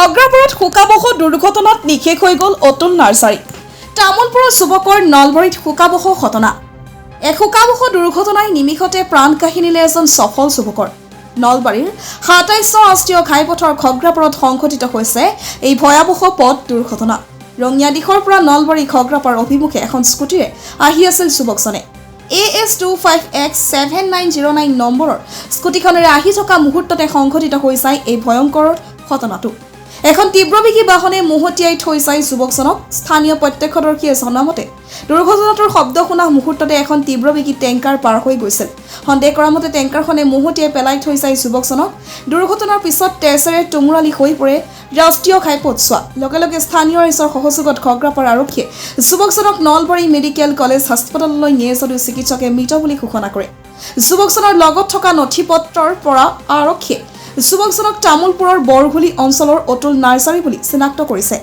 খগ্ৰাপুৰত শোকাবহ দুৰ্ঘটনাত নিশেষ হৈ গ'ল অতুল নাৰ্চাৰী। তামোলপুৰৰ যুৱকৰ নলবাৰীত শোকাবহ ঘটনা। এক শোকাবহ দুৰ্ঘটনাই নিমিষতে প্ৰাণ কাহিনীলে এজন সফল যুৱকৰ। নলবাৰীৰ ২৭ ৰাষ্ট্ৰীয় ঘাইপথৰ খগ্ৰাপুৰত সংঘটিত হৈছে এই ভয়াৱহ পথ দুৰ্ঘটনা। ৰঙিয়া দিশৰ পৰা নলবাৰী খগ্ৰাপাৰ অভিমুখে এখন স্কুটিৰে আহি আছিল যুৱকজনে। AS25X7909 নম্বৰৰ স্কুটিখনেৰে আহি থকা মুহূৰ্ততে সংঘটিত হৈ যায় এই ভয়ংকৰ ঘটনাটো। এখন তীব্ৰবেগী বাহনে মুহতিয়াই থৈ যায় যুৱকজনক। স্থানীয় প্ৰত্যক্ষদৰ্শীয়ে জনামতে দুৰ্ঘটনাটোৰ শব্দ শুনা মুহূৰ্ততে এখন তীব্ৰবেগী টেংকাৰ পাৰ হৈ গৈছিল। সন্দেহ কৰা মতে টেংকাৰখনে মুহতিয়াই পেলাই থৈ যায় যুৱকজনক। দুৰ্ঘটনাৰ পিছত তেজেৰে তুমুৰালি হৈ পৰে ৰাষ্ট্ৰীয় ঘাইপথছোৱা। লগে লগে স্থানীয় ৰাইজৰ সহযোগত খগ্ৰাপাৰ আৰক্ষীয়ে যুৱকজনক নলবাৰী মেডিকেল কলেজ হাস্পতাললৈ নিয়ে যদিও চিকিৎসকে মৃত বুলি ঘোষণা কৰে। যুৱকজনৰ লগত থকা নথি পত্ৰৰ পৰা আৰক্ষীয়ে যুৱকজনক তামোলপুৰৰ বৰঘুলি অঞ্চলৰ অতুল নাৰ্চাৰী বুলি চিনাক্ত কৰিছে।